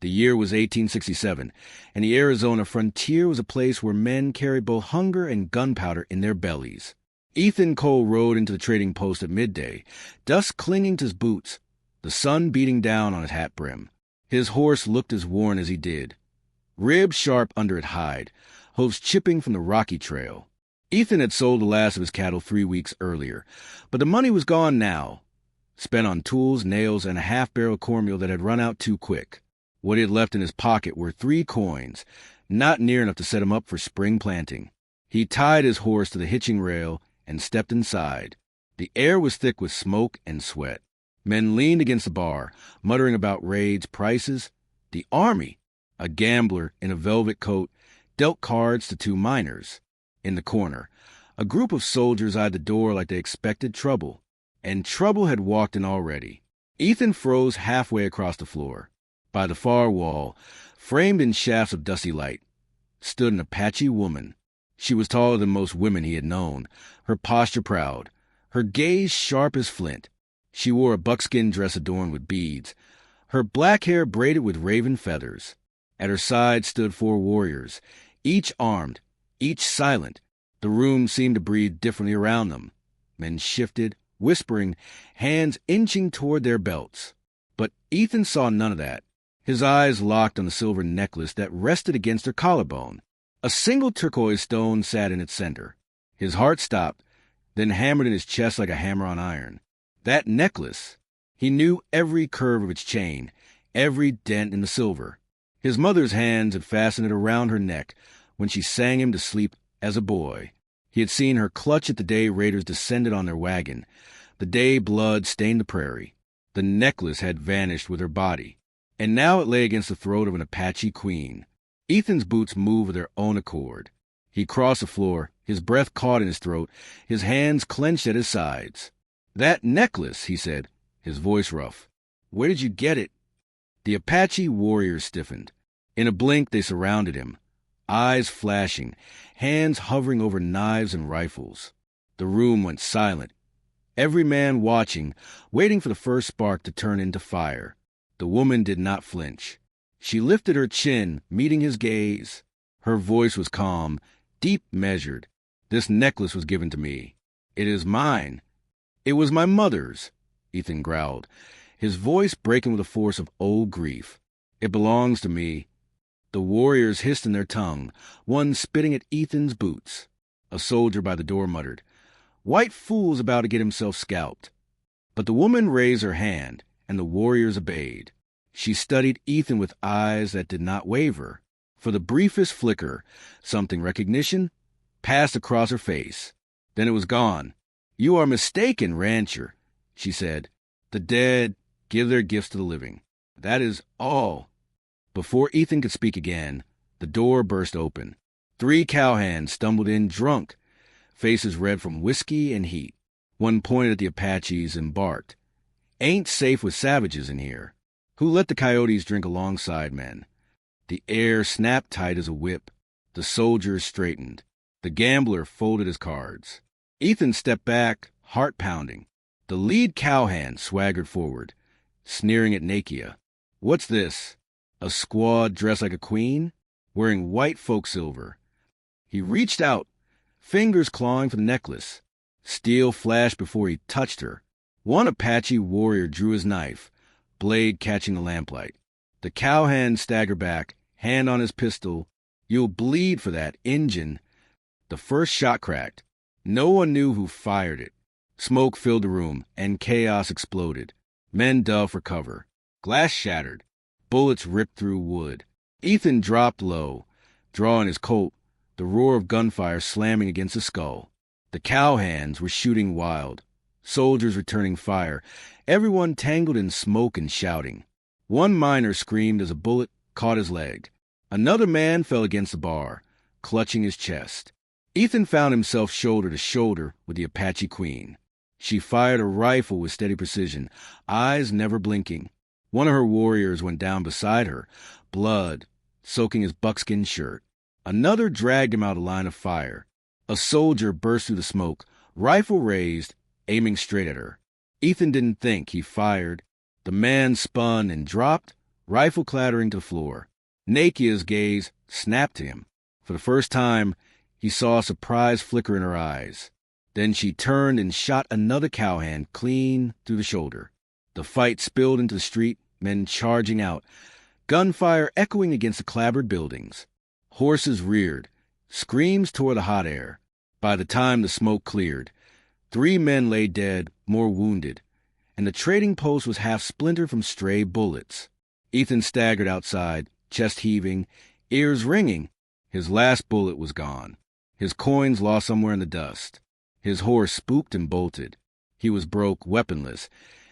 The year was 1867, and the Arizona frontier was a place where men carried both hunger and gunpowder in their bellies. Ethan Cole rode into the trading post at midday, dust clinging to his boots, the sun beating down on his hat brim. His horse looked as worn as he did. Ribs sharp under its hide, hooves chipping from the rocky trail. Ethan had sold the last of his cattle 3 weeks earlier, but the money was gone now, spent on tools, nails, and a half-barrel of cornmeal that had run out too quick. What he had left in his pocket were 3 coins, not near enough to set him up for spring planting. He tied his horse to the hitching rail and stepped inside. The air was thick with smoke and sweat. Men leaned against the bar, muttering about raids, prices. The army, a gambler in a velvet coat, dealt cards to 2 miners. In the corner, a group of soldiers eyed the door like they expected trouble, and trouble had walked in already. Ethan froze halfway across the floor. By the far wall, framed in shafts of dusty light, stood an Apache woman. She was taller than most women he had known, her posture proud, her gaze sharp as flint. She wore a buckskin dress adorned with beads, her black hair braided with raven feathers. At her side stood 4 warriors, each armed, each silent. The room seemed to breathe differently around them. Men shifted, whispering, hands inching toward their belts. But Ethan saw none of that. His eyes locked on the silver necklace that rested against her collarbone. A single turquoise stone sat in its center. His heart stopped, then hammered in his chest like a hammer on iron. That necklace! He knew every curve of its chain, every dent in the silver. His mother's hands had fastened it around her neck when she sang him to sleep as a boy. He had seen her clutch it the day raiders descended on their wagon, the day blood stained the prairie. The necklace had vanished with her body, and now it lay against the throat of an Apache Queen. Ethan's boots moved of their own accord. He crossed the floor, his breath caught in his throat, his hands clenched at his sides. "That necklace," he said, his voice rough. "Where did you get it?" The Apache warriors stiffened. In a blink they surrounded him, eyes flashing, hands hovering over knives and rifles. The room went silent, every man watching, waiting for the first spark to turn into fire. The woman did not flinch. She lifted her chin, meeting his gaze. Her voice was calm, deep measured. "This necklace was given to me. It is mine." "It was my mother's," Ethan growled, his voice breaking with the force of old grief. "It belongs to me." The warriors hissed in their tongue, one spitting at Ethan's boots. A soldier by the door muttered, "White fool's about to get himself scalped." But the woman raised her hand, and the warriors obeyed. She studied Ethan with eyes that did not waver. For the briefest flicker, something recognition passed across her face. Then it was gone. "You are mistaken, rancher," she said. "The dead give their gifts to the living. That is all." Before Ethan could speak again, the door burst open. 3 cowhands stumbled in drunk, faces red from whiskey and heat. One pointed at the Apaches and barked, "Ain't safe with savages in here." Who let the coyotes drink alongside men? The air snapped tight as a whip. The soldiers straightened. The gambler folded his cards. Ethan stepped back, heart pounding. The lead cowhand swaggered forward, sneering at Nakia. "What's this? A squaw dressed like a queen, wearing white folk silver." He reached out, fingers clawing for the necklace. Steel flashed before he touched her. One Apache warrior drew his knife, blade catching the lamplight. The cowhand staggered back, hand on his pistol. "You'll bleed for that, Injun." The first shot cracked. No one knew who fired it. Smoke filled the room, and chaos exploded. Men dove for cover. Glass shattered. Bullets ripped through wood. Ethan dropped low, drawing his Colt, the roar of gunfire slamming against his skull. The cowhands were shooting wild. Soldiers returning fire, everyone tangled in smoke and shouting. One miner screamed as a bullet caught his leg. Another man fell against the bar, clutching his chest. Ethan found himself shoulder to shoulder with the Apache Queen. She fired a rifle with steady precision, eyes never blinking. One of her warriors went down beside her, blood soaking his buckskin shirt. Another dragged him out of line of fire. A soldier burst through the smoke, rifle raised, aiming straight at her. Ethan didn't think. He fired. The man spun and dropped, rifle clattering to the floor. Nakia's gaze snapped to him. For the first time, he saw a surprise flicker in her eyes. Then she turned and shot another cowhand clean through the shoulder. The fight spilled into the street, men charging out, gunfire echoing against the clapboard buildings. Horses reared, screams tore the hot air. By the time the smoke cleared, 3 men lay dead, more wounded, and the trading post was half splintered from stray bullets. Ethan staggered outside, chest heaving, ears ringing. His last bullet was gone. His coins lost somewhere in the dust. His horse spooked and bolted. He was broke, weaponless,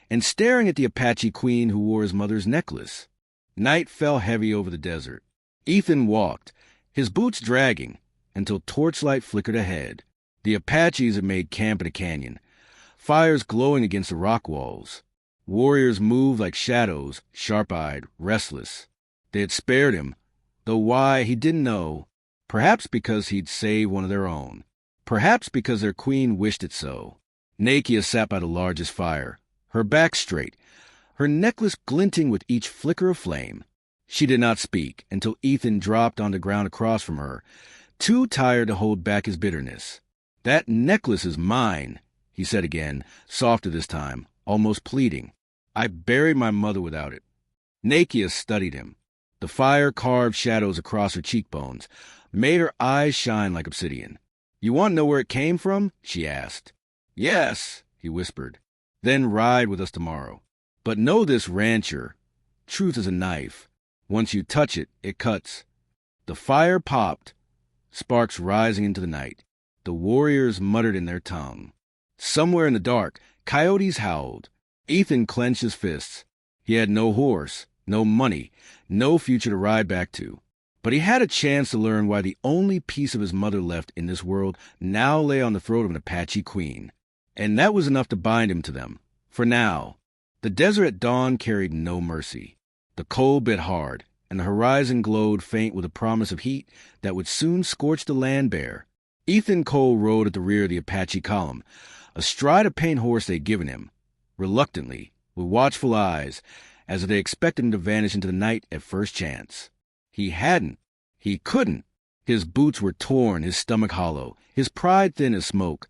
and staring at the Apache Queen who wore his mother's necklace. Night fell heavy over the desert. Ethan walked, his boots dragging, until torchlight flickered ahead. The Apaches had made camp in a canyon, fires glowing against the rock walls. Warriors moved like shadows, sharp-eyed, restless. They had spared him, though why, he didn't know. Perhaps because he'd saved one of their own. Perhaps because their queen wished it so. Nakia sat by the largest fire, her back straight, her necklace glinting with each flicker of flame. She did not speak until Ethan dropped on the ground across from her, too tired to hold back his bitterness. "That necklace is mine," he said again, softer this time, almost pleading. "I buried my mother without it." Nakia studied him. The fire carved shadows across her cheekbones, made her eyes shine like obsidian. "You want to know where it came from?" she asked. "Yes," he whispered. "Then ride with us tomorrow. But know this, rancher, truth is a knife. Once you touch it, it cuts." The fire popped, sparks rising into the night. The warriors muttered in their tongue. Somewhere in the dark, coyotes howled. Ethan clenched his fists. He had no horse, no money, no future to ride back to. But he had a chance to learn why the only piece of his mother left in this world now lay on the throat of an Apache Queen. And that was enough to bind him to them. For now. The desert at dawn carried no mercy. The cold bit hard, and the horizon glowed faint with a promise of heat that would soon scorch the land bare. Ethan Cole rode at the rear of the Apache column, astride a paint horse they'd given him, reluctantly, with watchful eyes, as if they expected him to vanish into the night at first chance. He hadn't. He couldn't. His boots were torn, his stomach hollow, his pride thin as smoke.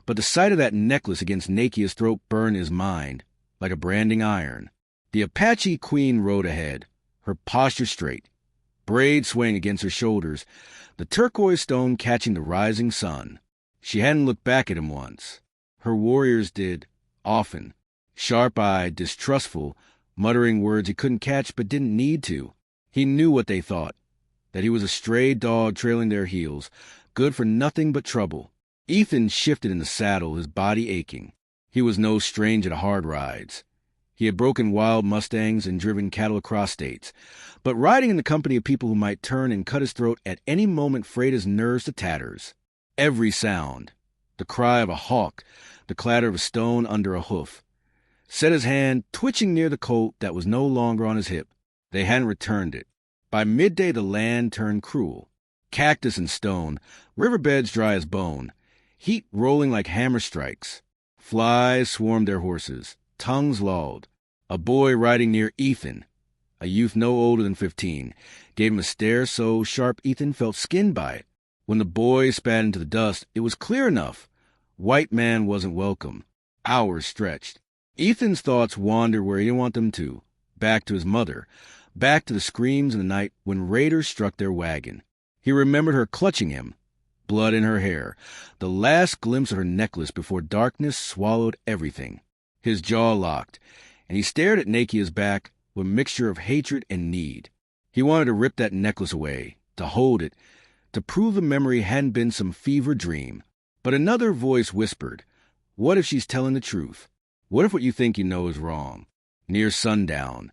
But the sight of that necklace against Nakia's throat burned his mind, like a branding iron. The Apache Queen rode ahead, her posture straight, braids swaying against her shoulders, the turquoise stone catching the rising sun. She hadn't looked back at him once. Her warriors did, often, sharp-eyed, distrustful, muttering words he couldn't catch but didn't need to. He knew what they thought, that he was a stray dog trailing their heels, good for nothing but trouble. Ethan shifted in the saddle, his body aching. He was no stranger to hard rides. He had broken wild mustangs and driven cattle across states, but riding in the company of people who might turn and cut his throat at any moment frayed his nerves to tatters. Every sound, the cry of a hawk, the clatter of a stone under a hoof, set his hand twitching near the colt that was no longer on his hip. They hadn't returned it. By midday the land turned cruel. Cactus and stone, riverbeds dry as bone, heat rolling like hammer strikes. Flies swarmed their horses, tongues lolled. A boy riding near Ethan, a youth no older than 15, gave him a stare so sharp Ethan felt skinned by it. When the boy spat into the dust, it was clear enough. White man wasn't welcome. Hours stretched. Ethan's thoughts wandered where he didn't want them to, back to his mother, back to the screams in the night when raiders struck their wagon. He remembered her clutching him, blood in her hair, the last glimpse of her necklace before darkness swallowed everything. His jaw locked, and he stared at Nakia's back with a mixture of hatred and need. He wanted to rip that necklace away, to hold it, to prove the memory hadn't been some fevered dream. But another voice whispered, "What if she's telling the truth? What if what you think you know is wrong?" Near sundown,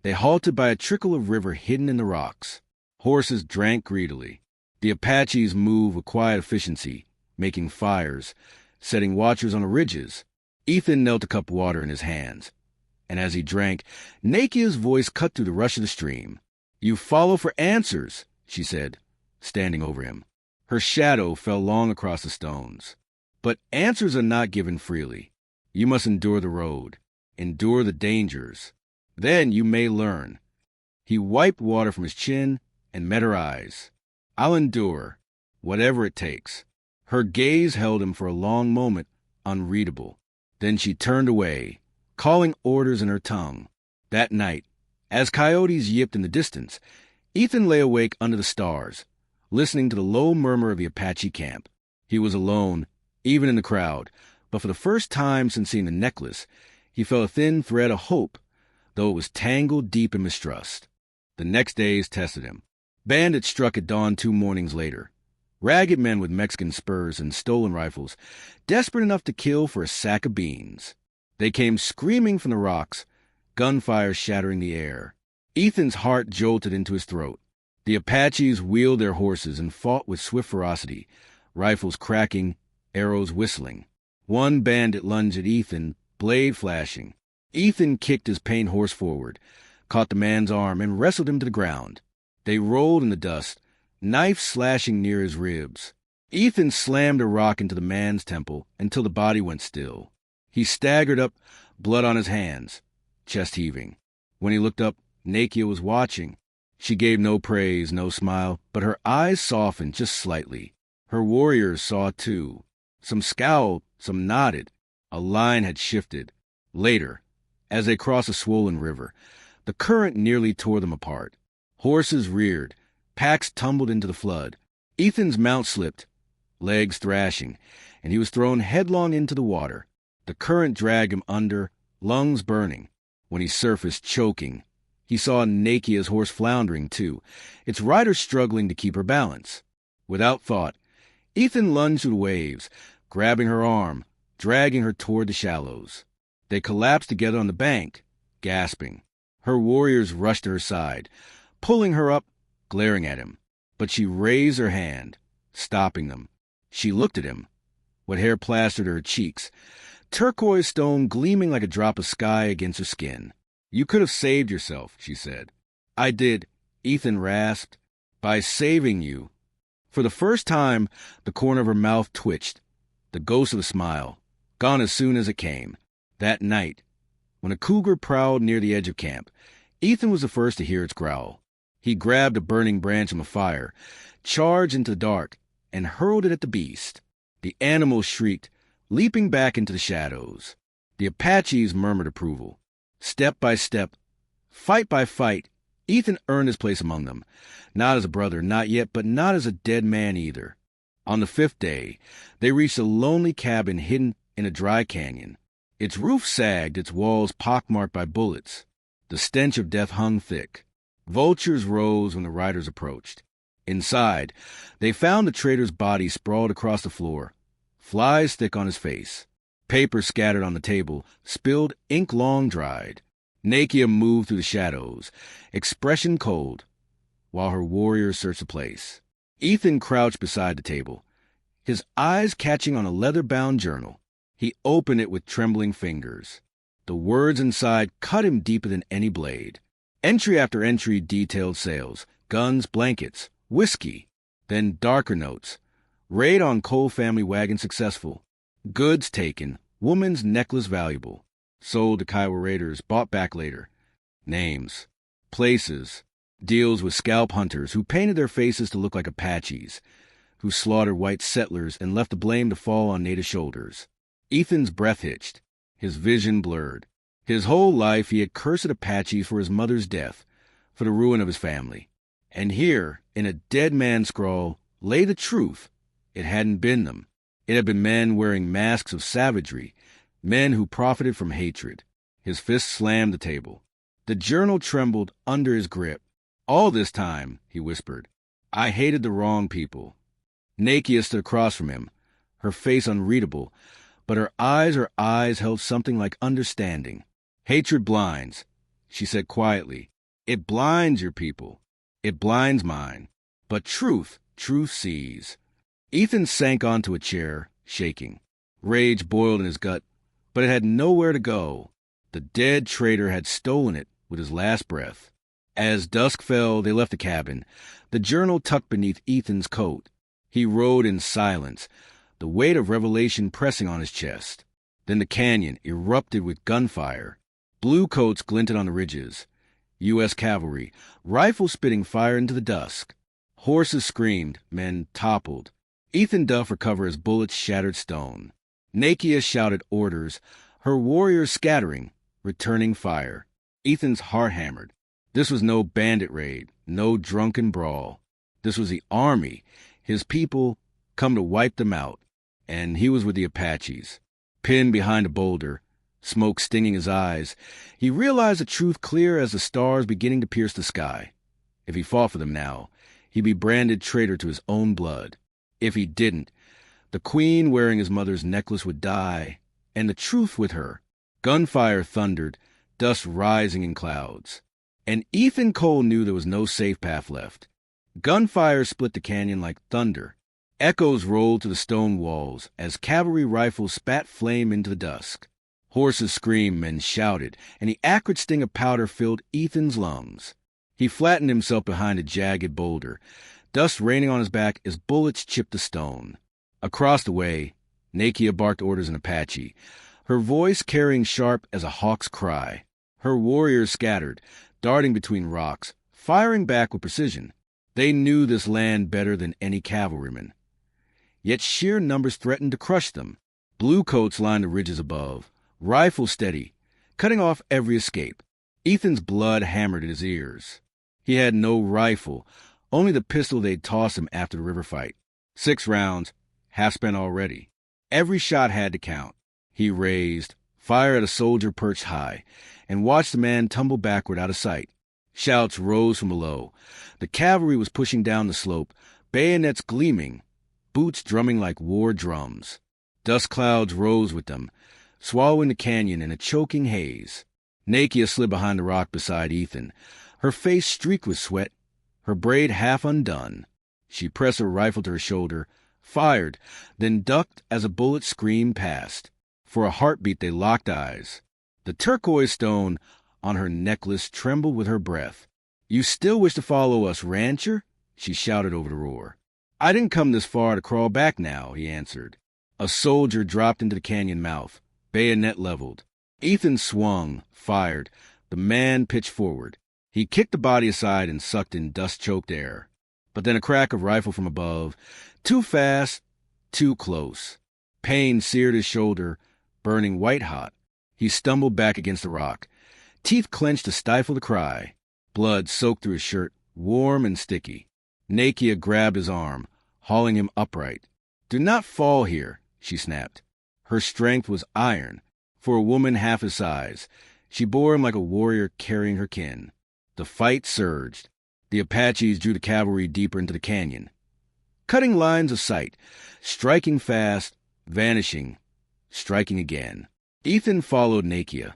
they halted by a trickle of river hidden in the rocks. Horses drank greedily. The Apaches moved with quiet efficiency, making fires, setting watchers on the ridges. Ethan knelt a cup of water in his hands, and as he drank, Nakia's voice cut through the rush of the stream. "You follow for answers," she said, standing over him. Her shadow fell long across the stones. "But answers are not given freely. You must endure the road, endure the dangers. Then you may learn. He wiped water from his chin and met her eyes. "I'll endure, whatever it takes." Her gaze held him for a long moment, unreadable. Then she turned away, calling orders in her tongue. That night, as coyotes yipped in the distance, Ethan lay awake under the stars, listening to the low murmur of the Apache camp. He was alone, even in the crowd, but for the first time since seeing the necklace, he felt a thin thread of hope, though it was tangled deep in mistrust. The next days tested him. Bandits struck at dawn 2 mornings later. Ragged men with Mexican spurs and stolen rifles, desperate enough to kill for a sack of beans. They came screaming from the rocks, gunfire shattering the air. Ethan's heart jolted into his throat. The Apaches wheeled their horses and fought with swift ferocity, rifles cracking, arrows whistling. One bandit lunged at Ethan, blade flashing. Ethan kicked his paint horse forward, caught the man's arm, and wrestled him to the ground. They rolled in the dust, knife slashing near his ribs. Ethan slammed a rock into the man's temple until the body went still. He staggered up, blood on his hands, chest heaving. When he looked up, Nakia was watching. She gave no praise, no smile, but her eyes softened just slightly. Her warriors saw too. Some scowled, some nodded. A line had shifted. Later, as they crossed a swollen river, the current nearly tore them apart. Horses reared. Packs tumbled into the flood. Ethan's mount slipped, legs thrashing, and he was thrown headlong into the water. The current dragged him under, lungs burning. When he surfaced, choking, he saw Nakia's horse floundering, too, its rider struggling to keep her balance. Without thought, Ethan lunged through the waves, grabbing her arm, dragging her toward the shallows. They collapsed together on the bank, gasping. Her warriors rushed to her side, pulling her up, glaring at him. But she raised her hand, stopping them. She looked at him, what hair plastered her cheeks, turquoise stone gleaming like a drop of sky against her skin. "You could have saved yourself," she said. "I did," Ethan rasped, "by saving you." For the first time, the corner of her mouth twitched, the ghost of a smile, gone as soon as it came. That night, when a cougar prowled near the edge of camp, Ethan was the first to hear its growl. He grabbed a burning branch from a fire, charged into the dark, and hurled it at the beast. The animal shrieked, leaping back into the shadows. The Apaches murmured approval. Step by step, fight by fight, Ethan earned his place among them. Not as a brother, not yet, but not as a dead man either. On the 5th day, they reached a lonely cabin hidden in a dry canyon. Its roof sagged, its walls pockmarked by bullets. The stench of death hung thick. Vultures rose when the riders approached. Inside, they found the trader's body sprawled across the floor, flies thick on his face. Paper scattered on the table, spilled ink long dried. Nakia moved through the shadows, expression cold, while her warriors searched the place. Ethan crouched beside the table, his eyes catching on a leather-bound journal. He opened it with trembling fingers. The words inside cut him deeper than any blade. Entry after entry detailed sales, guns, blankets, whiskey. Then darker notes. Raid on Cole family wagon successful. Goods taken, woman's necklace valuable. Sold to Kiowa raiders, bought back later. Names, places, deals with scalp hunters who painted their faces to look like Apaches, who slaughtered white settlers and left the blame to fall on native shoulders. Ethan's breath hitched, his vision blurred. His whole life he had cursed Apaches for his mother's death, for the ruin of his family. And here, in a dead man's scrawl, lay the truth. It hadn't been them. It had been men wearing masks of savagery, men who profited from hatred. His fist slammed the table. The journal trembled under his grip. "All this time," he whispered, "I hated the wrong people." Nakia stood across from him, her face unreadable, but her eyes held something like understanding. "Hatred blinds," she said quietly. "It blinds your people. It blinds mine. But truth sees." Ethan sank onto a chair, shaking. Rage boiled in his gut, but it had nowhere to go. The dead traitor had stolen it with his last breath. As dusk fell, they left the cabin, the journal tucked beneath Ethan's coat. He rode in silence, the weight of revelation pressing on his chest. Then the canyon erupted with gunfire. Blue coats glinted on the ridges. U.S. cavalry, rifles spitting fire into the dusk. Horses screamed, men toppled. Ethan Duff recovered as bullets shattered stone. Nakia shouted orders, her warriors scattering, returning fire. Ethan's heart hammered. This was no bandit raid, no drunken brawl. This was the army, his people, come to wipe them out. And he was with the Apaches. Pinned behind a boulder, smoke stinging his eyes, he realized the truth clear as the stars beginning to pierce the sky. If he fought for them now, he'd be branded traitor to his own blood. If he didn't, the queen wearing his mother's necklace would die, and the truth with her. Gunfire thundered, dust rising in clouds. And Ethan Cole knew there was no safe path left. Gunfire split the canyon like thunder. Echoes rolled to the stone walls as cavalry rifles spat flame into the dusk. Horses screamed, men shouted, and the acrid sting of powder filled Ethan's lungs. He flattened himself behind a jagged boulder, dust raining on his back as bullets chipped the stone. Across the way, Nakia barked orders in Apache, her voice carrying sharp as a hawk's cry. Her warriors scattered, darting between rocks, firing back with precision. They knew this land better than any cavalryman. Yet sheer numbers threatened to crush them. Bluecoats lined the ridges above, rifles steady, cutting off every escape. Ethan's blood hammered at his ears. He had no rifle, only the pistol they'd tossed him after the river fight. 6 rounds, half spent already. Every shot had to count. He raised, fired at a soldier perched high, and watched the man tumble backward out of sight. Shouts rose from below. The cavalry was pushing down the slope, bayonets gleaming, boots drumming like war drums. Dust clouds rose with them, swallowing the canyon in a choking haze. Nakia slid behind the rock beside Ethan, her face streaked with sweat, her braid half undone. She pressed her rifle to her shoulder, fired, then ducked as a bullet screamed past. For a heartbeat they locked eyes. The turquoise stone on her necklace trembled with her breath. "You still wish to follow us, rancher?" she shouted over the roar. "I didn't come this far to crawl back now," he answered. A soldier dropped into the canyon mouth, bayonet leveled. Ethan swung, fired. The man pitched forward. He kicked the body aside and sucked in dust-choked air. But then a crack of rifle from above. Too fast, too close. Pain seared his shoulder, burning white-hot. He stumbled back against the rock, teeth clenched to stifle the cry. Blood soaked through his shirt, warm and sticky. Nakia grabbed his arm, hauling him upright. "Do not fall here," she snapped. Her strength was iron. For a woman half his size, she bore him like a warrior carrying her kin. The fight surged. The Apaches drew the cavalry deeper into the canyon, cutting lines of sight, striking fast, vanishing, striking again. Ethan followed Nakia,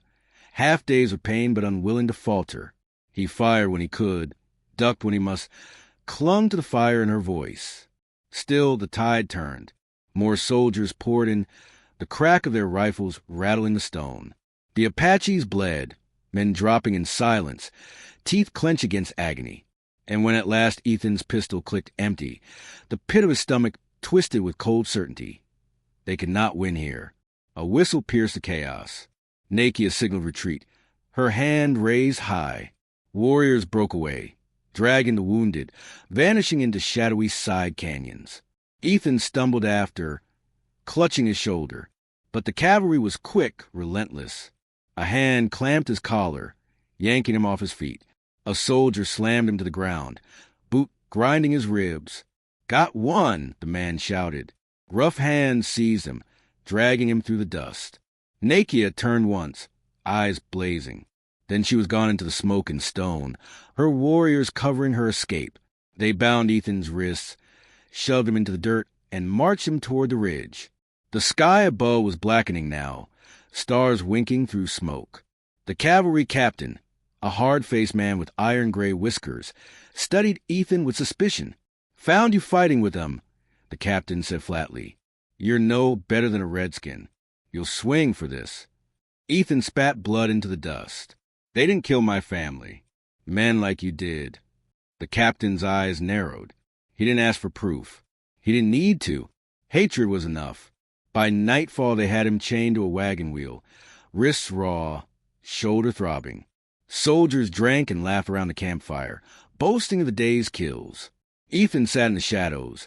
half-dazed with pain but unwilling to falter. He fired when he could, ducked when he must, clung to the fire in her voice. Still, the tide turned. More soldiers poured in, the crack of their rifles rattling the stone. The Apaches bled, men dropping in silence, teeth clenched against agony. And when at last Ethan's pistol clicked empty, the pit of his stomach twisted with cold certainty. They could not win here. A whistle pierced the chaos. Nakia signaled retreat, her hand raised high. Warriors broke away, dragging the wounded, vanishing into shadowy side canyons. Ethan stumbled after, clutching his shoulder. But the cavalry was quick, relentless. A hand clamped his collar, yanking him off his feet. A soldier slammed him to the ground, boot grinding his ribs. "Got one," the man shouted. Rough hands seized him, dragging him through the dust. Nakia turned once, eyes blazing. Then she was gone into the smoke and stone, her warriors covering her escape. They bound Ethan's wrists, shoved him into the dirt, and marched him toward the ridge. The sky above was blackening now, stars winking through smoke. The cavalry captain, a hard-faced man with iron-gray whiskers, studied Ethan with suspicion. "Found you fighting with them," the captain said flatly. "You're no better than a redskin. You'll swing for this." Ethan spat blood into the dust. "They didn't kill my family. Men like you did." The captain's eyes narrowed. He didn't ask for proof. He didn't need to. Hatred was enough. By nightfall they had him chained to a wagon wheel, wrists raw, shoulder throbbing. Soldiers drank and laughed around the campfire, boasting of the day's kills. Ethan sat in the shadows,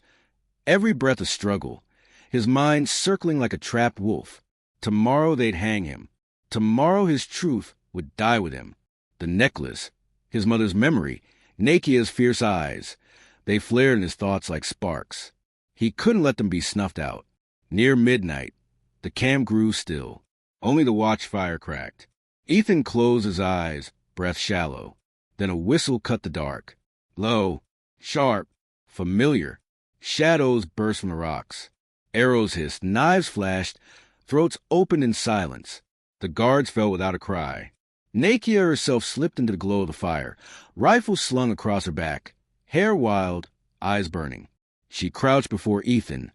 every breath a struggle, his mind circling like a trapped wolf. Tomorrow they'd hang him. Tomorrow his truth would die with him. The necklace, his mother's memory, Nakia's fierce eyes, they flared in his thoughts like sparks. He couldn't let them be snuffed out. Near midnight, the camp grew still. Only the watchfire cracked. Ethan closed his eyes, breath shallow. Then a whistle cut the dark. Low, sharp, familiar. Shadows burst from the rocks. Arrows hissed, knives flashed, throats opened in silence. The guards fell without a cry. Nakia herself slipped into the glow of the fire, rifle slung across her back, hair wild, eyes burning. She crouched before Ethan,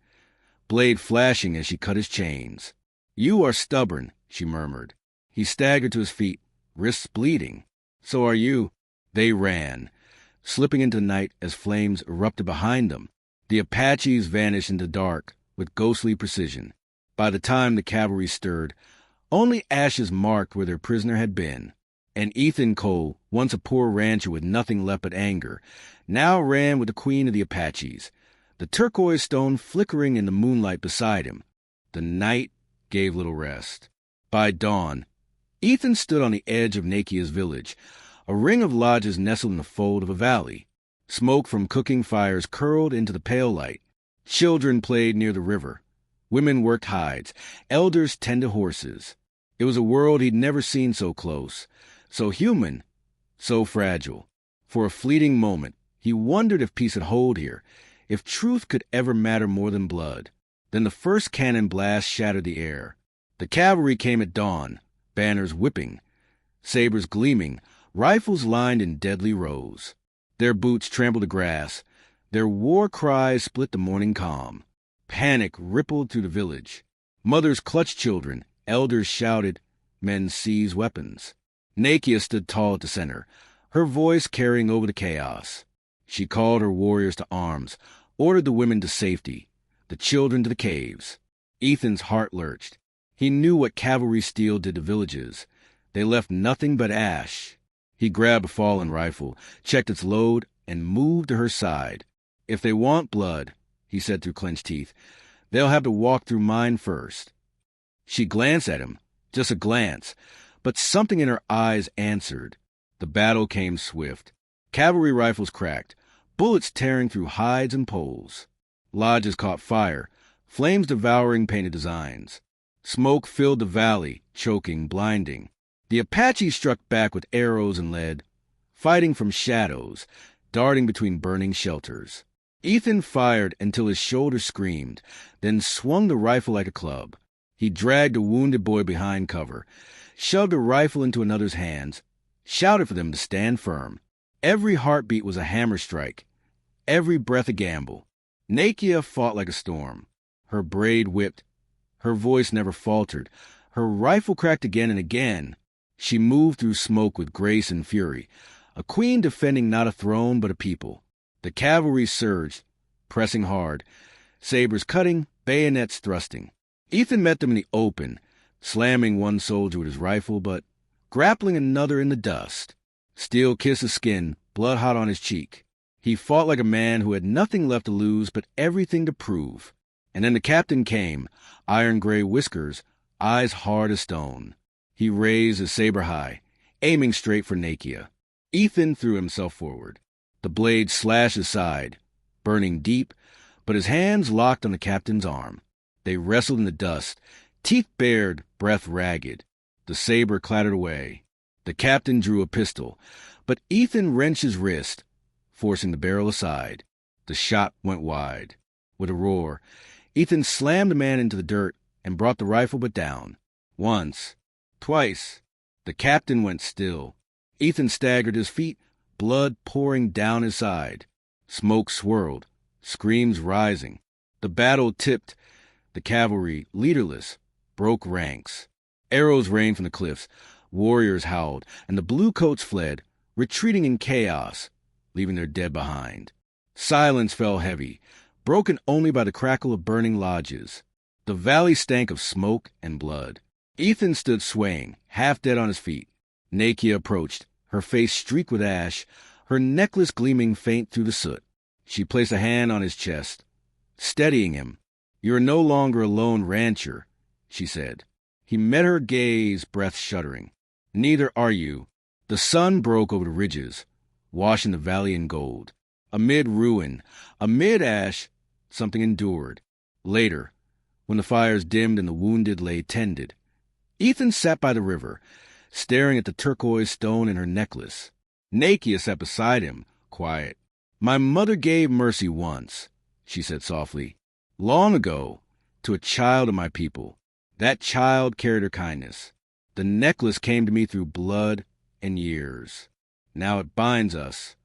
blade flashing as she cut his chains. "You are stubborn," she murmured. He staggered to his feet, wrists bleeding. "So are you." They ran, slipping into the night as flames erupted behind them. The Apaches vanished into the dark with ghostly precision. By the time the cavalry stirred, only ashes marked where their prisoner had been. And Ethan Cole, once a poor rancher with nothing left but anger, now ran with the queen of the Apaches, the turquoise stone flickering in the moonlight beside him. The night gave little rest. By dawn, Ethan stood on the edge of Nakia's village, a ring of lodges nestled in the fold of a valley. Smoke from cooking fires curled into the pale light. Children played near the river. Women worked hides. Elders tended horses. It was a world he'd never seen so close, so human, so fragile. For a fleeting moment, he wondered if peace would hold here, if truth could ever matter more than blood. Then the first cannon blast shattered the air. The cavalry came at dawn, banners whipping, sabers gleaming, rifles lined in deadly rows. Their boots trampled the grass. Their war cries split the morning calm. Panic rippled through the village. Mothers clutched children. Elders shouted. Men seized weapons. Nakia stood tall at the center, her voice carrying over the chaos. She called her warriors to arms, ordered the women to safety, the children to the caves. Ethan's heart lurched. He knew what cavalry steel did to villages. They left nothing but ash. He grabbed a fallen rifle, checked its load, and moved to her side. "If they want blood," he said through clenched teeth, "they'll have to walk through mine first." She glanced at him, just a glance, but something in her eyes answered. The battle came swift. Cavalry rifles cracked, bullets tearing through hides and poles. Lodges caught fire, flames devouring painted designs. Smoke filled the valley, choking, blinding. The Apaches struck back with arrows and lead, fighting from shadows, darting between burning shelters. Ethan fired until his shoulder screamed, then swung the rifle like a club. He dragged a wounded boy behind cover, shoved a rifle into another's hands, shouted for them to stand firm. Every heartbeat was a hammer strike, every breath a gamble. Nakia fought like a storm. Her braid whipped. Her voice never faltered. Her rifle cracked again and again. She moved through smoke with grace and fury, a queen defending not a throne but a people. The cavalry surged, pressing hard, sabers cutting, bayonets thrusting. Ethan met them in the open, slamming one soldier with his rifle, but grappling another in the dust. Steel kissed his skin, blood hot on his cheek. He fought like a man who had nothing left to lose but everything to prove. And then the captain came, iron-gray whiskers, eyes hard as stone. He raised his saber high, aiming straight for Nakia. Ethan threw himself forward. The blade slashed his side, burning deep, but his hands locked on the captain's arm. They wrestled in the dust, teeth bared, breath ragged. The saber clattered away. The captain drew a pistol, but Ethan wrenched his wrist, forcing the barrel aside. The shot went wide. With a roar, Ethan slammed the man into the dirt and brought the rifle but down. Once, twice. The captain went still. Ethan staggered his feet, blood pouring down his side. Smoke swirled, screams rising. The battle tipped. The cavalry, leaderless, broke ranks. Arrows rained from the cliffs. Warriors howled, and the bluecoats fled, retreating in chaos, leaving their dead behind. Silence fell heavy, broken only by the crackle of burning lodges. The valley stank of smoke and blood. Ethan stood swaying, half dead on his feet. Nakia approached, her face streaked with ash, her necklace gleaming faint through the soot. She placed a hand on his chest, steadying him. "You're no longer a lone rancher," she said. He met her gaze, breath shuddering. "Neither are you." The sun broke over the ridges, washing the valley in gold. Amid ruin, amid ash, something endured. Later, when the fires dimmed and the wounded lay tended, Ethan sat by the river, staring at the turquoise stone in her necklace. Nakia sat beside him, quiet. "My mother gave mercy once," she said softly. "Long ago, to a child of my people. That child carried her kindness. The necklace came to me through blood and years. Now it binds us."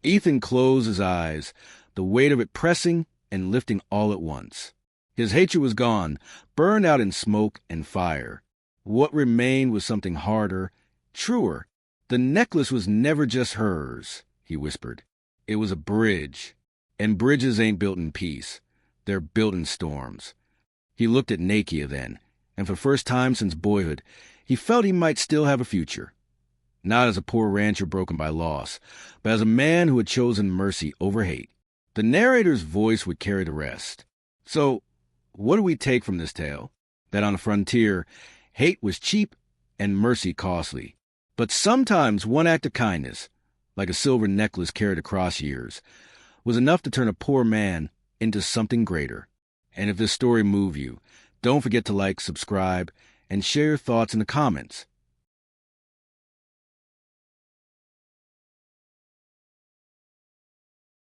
Ethan closed his eyes, the weight of it pressing and lifting all at once. His hatred was gone, burned out in smoke and fire. What remained was something harder, truer. "The necklace was never just hers," he whispered. "It was a bridge. And bridges ain't built in peace. They're built in storms." He looked at Nakia then, and for the first time since boyhood, he felt he might still have a future. Not as a poor rancher broken by loss, but as a man who had chosen mercy over hate. The narrator's voice would carry the rest. So, what do we take from this tale? That on the frontier, hate was cheap and mercy costly. But sometimes one act of kindness, like a silver necklace carried across years, was enough to turn a poor man into something greater. And if this story moved you, don't forget to like, subscribe, and share your thoughts in the comments.